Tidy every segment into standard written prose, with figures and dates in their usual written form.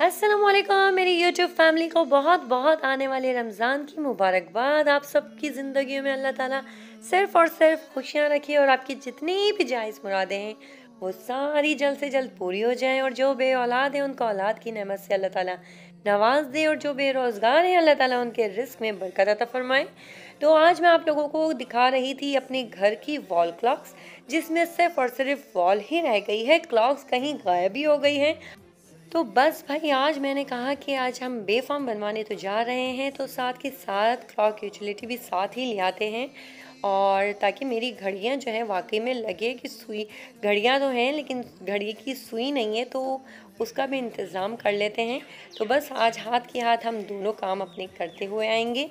अस्सलामुअलैकुम मेरी YouTube family को बहुत बहुत आने वाले रमज़ान की मुबारकबाद। आप सबकी ज़िंदगी में अल्लाह ताला सिर्फ़ और सिर्फ खुशियाँ रखे और आपकी जितनी भी जायज़ मुरादें हैं वो सारी जल्द से जल्द पूरी हो जाएं, और जो बे औलाद हैं उनको औलाद की नेमत से अल्लाह ताला नवाज दे, और जो बेरोज़गार हैं अल्लाह ताला उनके रिस्क में बरकत अता फरमाए। तो आज मैं आप लोगों को दिखा रही थी अपने घर की वॉल क्लॉक्स, जिसमें सिर्फ और सिर्फ वॉल ही रह गई है, क्लॉक्स कहीं गायब भी हो गई हैं। तो बस भाई आज मैंने कहा कि आज हम बेफाम बनवाने तो जा रहे हैं, तो साथ के साथ क्लॉक यूटिलिटी भी साथ ही ले आते हैं, और ताकि मेरी घड़ियां जो है वाकई में लगे कि सुई, घड़ियां तो हैं लेकिन घड़ी की सुई नहीं है, तो उसका भी इंतज़ाम कर लेते हैं। तो बस आज हाथ के हाथ हम दोनों काम अपने करते हुए आएंगे।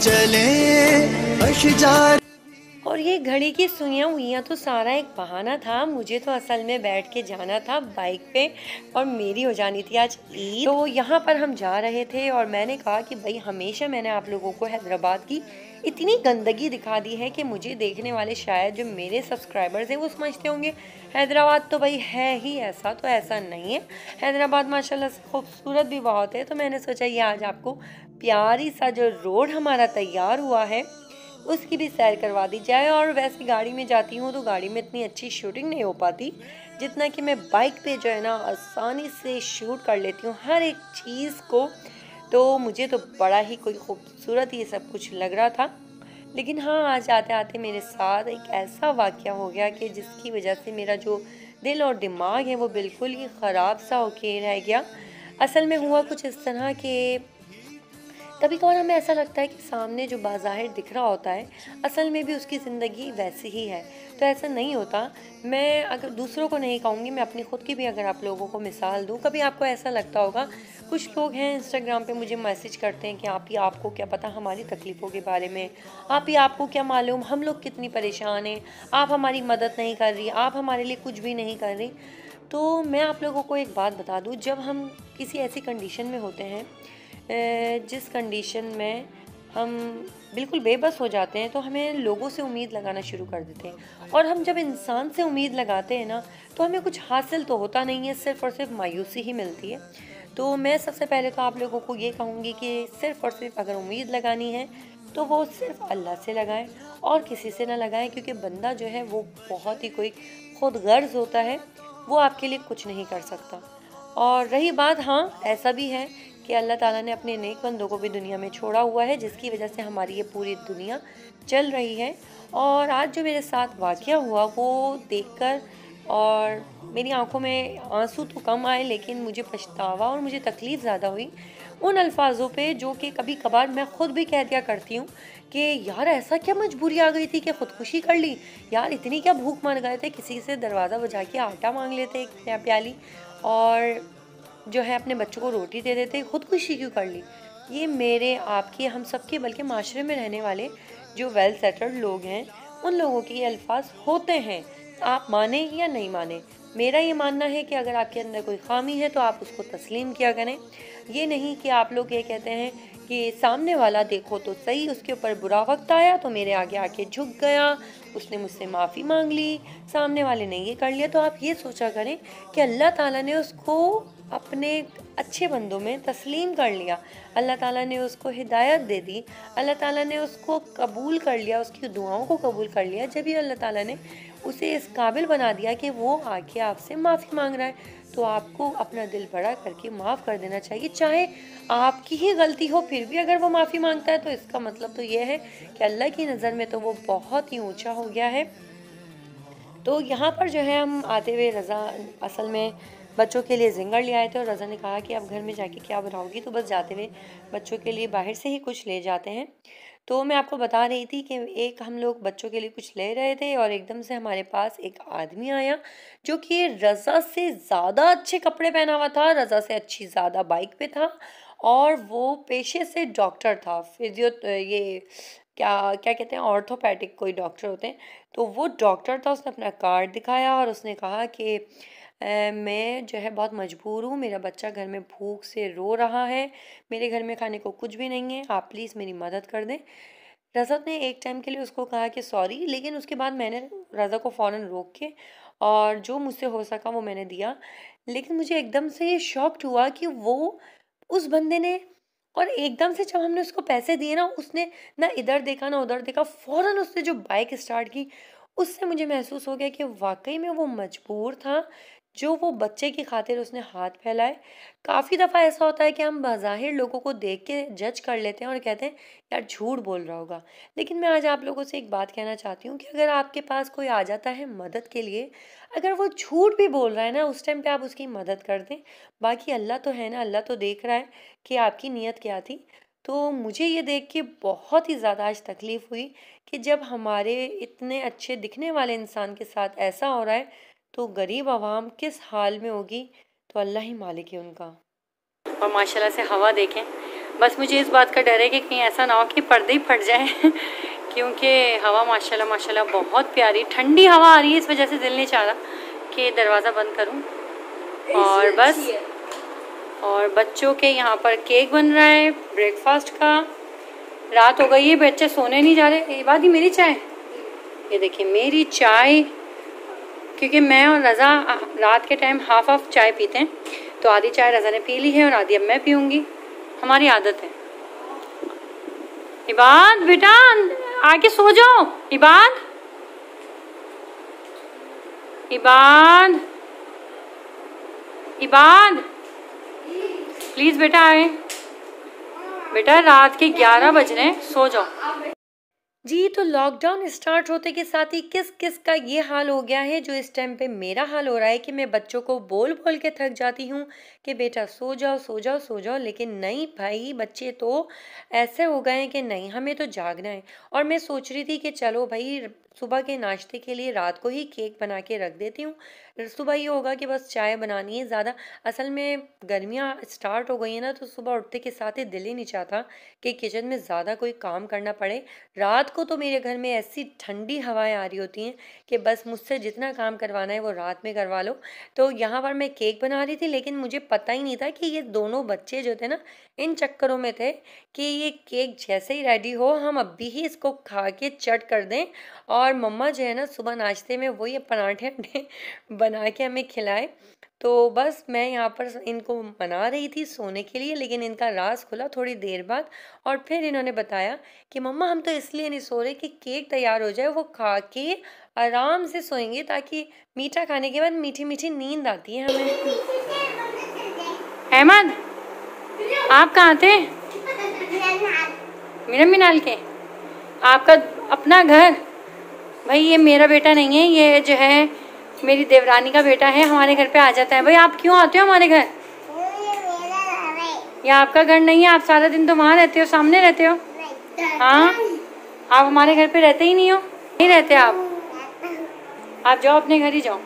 चले अशजार। और ये घड़ी की सुइयाँ हुइयाँ तो सारा एक बहाना था, मुझे तो असल में बैठ के जाना था बाइक पे, और मेरी हो जानी थी आज ईद। तो यहाँ पर हम जा रहे थे और मैंने कहा कि भाई हमेशा मैंने आप लोगों को हैदराबाद की इतनी गंदगी दिखा दी है कि मुझे देखने वाले शायद जो मेरे सब्सक्राइबर्स हैं वो समझते होंगे हैदराबाद तो भाई है ही ऐसा, तो ऐसा नहीं है। हैदराबाद माशाल्लाह से खूबसूरत भी बहुत है। तो मैंने सोचा ये आज आपको प्यारी सा जो रोड हमारा तैयार हुआ है उसकी भी सैर करवा दी जाए। और वैसे गाड़ी में जाती हूँ तो गाड़ी में इतनी अच्छी शूटिंग नहीं हो पाती जितना कि मैं बाइक पे जो है ना आसानी से शूट कर लेती हूँ हर एक चीज़ को। तो मुझे तो बड़ा ही कोई खूबसूरत ये सब कुछ लग रहा था। लेकिन हाँ, आज आते आते मेरे साथ एक ऐसा वाक़या हो गया कि जिसकी वजह से मेरा जो दिल और दिमाग है वो बिल्कुल ही ख़राब सा होके रह गया। असल में हुआ कुछ इस तरह के, कभी कभार हमें ऐसा लगता है कि सामने जो बाज़ाहिर दिख रहा होता है असल में भी उसकी ज़िंदगी वैसी ही है, तो ऐसा नहीं होता। मैं अगर दूसरों को नहीं कहूँगी, मैं अपनी ख़ुद की भी अगर आप लोगों को मिसाल दूँ, कभी आपको ऐसा लगता होगा, कुछ लोग हैं इंस्टाग्राम पे मुझे मैसेज करते हैं कि आपको क्या पता हमारी तकलीफ़ों के बारे में, आपको क्या मालूम हम लोग कितनी परेशान हैं, आप हमारी मदद नहीं कर रही, आप हमारे लिए कुछ भी नहीं कर रही। तो मैं आप लोगों को एक बात बता दूँ, जब हम किसी ऐसी कंडीशन में होते हैं जिस कंडीशन में हम बिल्कुल बेबस हो जाते हैं, तो हमें लोगों से उम्मीद लगाना शुरू कर देते हैं। और हम जब इंसान से उम्मीद लगाते हैं ना, तो हमें कुछ हासिल तो होता नहीं है, सिर्फ़ और सिर्फ मायूसी ही मिलती है। तो मैं सबसे पहले तो आप लोगों को ये कहूँगी कि सिर्फ़ और सिर्फ अगर उम्मीद लगानी है तो वो सिर्फ अल्लाह से लगाएं और किसी से ना लगाएं, क्योंकि बंदा जो है वो बहुत ही कोई खुद गर्ज होता है, वो आपके लिए कुछ नहीं कर सकता। और रही बात, हाँ ऐसा भी है कि अल्लाह ताला ने अपने नेक बंदों को भी दुनिया में छोड़ा हुआ है, जिसकी वजह से हमारी ये पूरी दुनिया चल रही है। और आज जो मेरे साथ वाक़या हुआ वो देखकर और मेरी आंखों में आंसू तो कम आए, लेकिन मुझे पछतावा और मुझे तकलीफ़ ज़्यादा हुई उन अल्फाजों पे जो कि कभी कभार मैं ख़ुद भी कह दिया करती हूँ कि यार ऐसा क्या मजबूरी आ गई थी कि ख़ुदकुशी कर ली, यार इतनी क्या भूख मर गए थे, किसी से दरवाज़ा बजा के आटा मांग लेते एक प्याली, और जो है अपने बच्चों को रोटी दे देते, खुदकुशी क्यों कर ली। ये मेरे आपके हम सबके बल्कि माशरे में रहने वाले जो वेल सेटल्ड लोग हैं उन लोगों के ये अल्फाज होते हैं, आप माने या नहीं माने। मेरा ये मानना है कि अगर आपके अंदर कोई खामी है तो आप उसको तस्लीम किया करें। ये नहीं कि आप लोग ये कहते हैं कि सामने वाला देखो तो सही, उसके ऊपर बुरा वक्त आया तो मेरे आगे आके झुक गया, उसने मुझसे माफ़ी मांग ली, सामने वाले ने ये कर लिया। तो आप ये सोचा करें कि अल्लाह ताला ने उसको अपने अच्छे बंदों में तस्लीम कर लिया, अल्लाह ताला ने उसको हिदायत दे दी, अल्लाह ताला ने उसको कबूल कर लिया, उसकी दुआओं को कबूल कर लिया, जब ही अल्लाह ताला ने उसे इस काबिल बना दिया कि वो आके आपसे माफ़ी मांग रहा है, तो आपको अपना दिल बड़ा करके माफ़ कर देना चाहिए। चाहे आपकी ही गलती हो, फिर भी अगर वो माफ़ी मांगता है तो इसका मतलब तो ये है कि अल्लाह की नज़र में तो वो बहुत ही ऊंचा हो गया है। तो यहाँ पर जो है हम आते हुए रज़ा असल में बच्चों के लिए जिंगर ले आए थे, और रज़ा ने कहा कि अब घर में जाके क्या बनाओगी, तो बस जाते हुए बच्चों के लिए बाहर से ही कुछ ले जाते हैं। तो मैं आपको बता रही थी कि एक हम लोग बच्चों के लिए कुछ ले रहे थे और एकदम से हमारे पास एक आदमी आया जो कि रज़ा से ज़्यादा अच्छे कपड़े पहना हुआ था, रज़ा से अच्छी ज़्यादा बाइक पे था, और वो पेशे से डॉक्टर था, फिजियो ये क्या क्या कहते हैं, ऑर्थोपैडिक कोई डॉक्टर होते हैं। तो वो डॉक्टर था, उसने अपना कार्ड दिखाया और उसने कहा कि मैं जो है बहुत मजबूर हूँ, मेरा बच्चा घर में भूख से रो रहा है, मेरे घर में खाने को कुछ भी नहीं है, आप प्लीज़ मेरी मदद कर दें। रज़ा ने एक टाइम के लिए उसको कहा कि सॉरी, लेकिन उसके बाद मैंने रज़ा को फ़ौरन रोक के और जो मुझसे हो सका वो मैंने दिया। लेकिन मुझे एकदम से ये शॉक्ड हुआ कि वो उस बंदे ने, और एकदम से जब हमने उसको पैसे दिए ना, उसने ना इधर देखा ना उधर देखा, फ़ौरन उसने जो बाइक स्टार्ट की, उससे मुझे महसूस हो गया कि वाकई में वो मजबूर था, जो वो बच्चे की खातिर उसने हाथ फैलाए। काफ़ी दफ़ा ऐसा होता है कि हम बाज़ाहिर लोगों को देख के जज कर लेते हैं और कहते हैं यार झूठ बोल रहा होगा, लेकिन मैं आज आप लोगों से एक बात कहना चाहती हूँ कि अगर आपके पास कोई आ जाता है मदद के लिए, अगर वो झूठ भी बोल रहा है ना, उस टाइम पे आप उसकी मदद कर दें। बाकी अल्लाह तो है ना, अल्लाह तो देख रहा है कि आपकी नीयत क्या थी। तो मुझे ये देख के बहुत ही ज़्यादा आज तकलीफ़ हुई कि जब हमारे इतने अच्छे दिखने वाले इंसान के साथ ऐसा हो रहा है, तो गरीब आवाम किस हाल में होगी, तो अल्लाह ही मालिक है उनका। और माशाल्लाह से हवा देखें, बस मुझे इस बात का डर है कि कहीं ऐसा ना हो कि पर्दे ही फट जाए क्योंकि हवा माशाल्लाह माशाल्लाह बहुत प्यारी ठंडी हवा आ रही है, इस वजह से दिल नहीं चाह रहा कि दरवाज़ा बंद करूं। और बस, और बच्चों के यहाँ पर केक बन रहा है ब्रेकफास्ट का। रात हो गई है, बच्चे सोने नहीं जा रहे। ये बात ही मेरी चाय, ये देखिए मेरी चाय, क्योंकि मैं और रज़ा रात के टाइम हाफ हाफ चाय पीते हैं, तो आधी चाय रज़ा ने पी ली है और आधी अब मैं पीऊँगी, हमारी आदत है। इबाद बेटा आके सो जाओ, इबाद इबाद इबाद प्लीज़ बेटा आए, बेटा रात के 11 बज रहे हैं, सो जाओ जी। तो लॉकडाउन स्टार्ट होते के साथ ही किस किस का ये हाल हो गया है, जो इस टाइम पे मेरा हाल हो रहा है कि मैं बच्चों को बोल बोल के थक जाती हूँ कि बेटा सो जाओ सो जाओ सो जाओ, लेकिन नहीं भाई, बच्चे तो ऐसे हो गए हैं कि नहीं हमें तो जागना है। और मैं सोच रही थी कि चलो भाई सुबह के नाश्ते के लिए रात को ही केक बना के रख देती हूँ, सुबह ये होगा कि बस चाय बनानी है ज़्यादा। असल में गर्मियाँ स्टार्ट हो गई है ना, तो सुबह उठते के साथ ही दिल ही नहीं चाहता कि किचन में ज़्यादा कोई काम करना पड़े। रात को तो मेरे घर में ऐसी ठंडी हवाएं आ रही होती हैं कि बस मुझसे जितना काम करवाना है वो रात में करवा लो। तो यहाँ पर मैं केक बना रही थी, लेकिन मुझे पता ही नहीं था कि ये दोनों बच्चे जो थे ना, इन चक्करों में थे कि ये केक जैसे ही रेडी हो हम अभी ही इसको खा के चट कर दें, और मम्मा जो है ना सुबह नाश्ते में वही पराठे बना के हमें खिलाए। तो बस मैं यहाँ पर इनको मना रही थी सोने के लिए, लेकिन इनका राज खुला थोड़ी देर बाद, और फिर इन्होंने बताया कि मम्मा हम तो इसलिए नहीं सो रहे कि केक तैयार हो जाए, वो खा के आराम से सोएंगे, ताकि मीठा खाने के बाद मीठी मीठी नींद आती है हमें। अहमद आप कहाँ थे? मेरा मिनाल के आपका अपना घर? भाई ये मेरा बेटा नहीं है, ये जो है मेरी देवरानी का बेटा है, हमारे घर पे आ जाता है। भाई आप क्यों आते हो हमारे घर? ये आपका घर नहीं है, आप सारा दिन तो वहाँ रहते हो, सामने रहते हो। हाँ आप हमारे घर पे रहते ही नहीं हो, नहीं रहते आप जाओ अपने घर ही जाओ।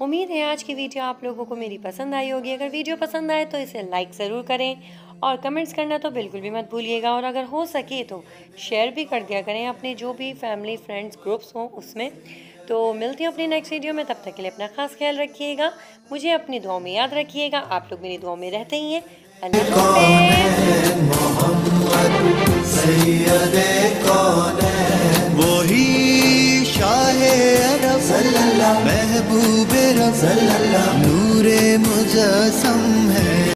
उम्मीद है आज की वीडियो आप लोगों को मेरी पसंद आई होगी। अगर वीडियो पसंद आए तो इसे लाइक ज़रूर करें और कमेंट्स करना तो बिल्कुल भी मत भूलिएगा, और अगर हो सके तो शेयर भी कर दिया करें अपने जो भी फैमिली फ्रेंड्स ग्रुप्स हों उसमें। तो मिलती हूँ अपनी नेक्स्ट वीडियो में, तब तक के लिए अपना खास ख्याल रखिएगा, मुझे अपनी दुआओं में याद रखिएगा, आप लोग मेरी दुआओं में रहते ही हैं। अल्लाह हाफ़िज़। वही शाहे अरब सल्लल्लाहु महबूबे रब नूरे मुजस्सम है।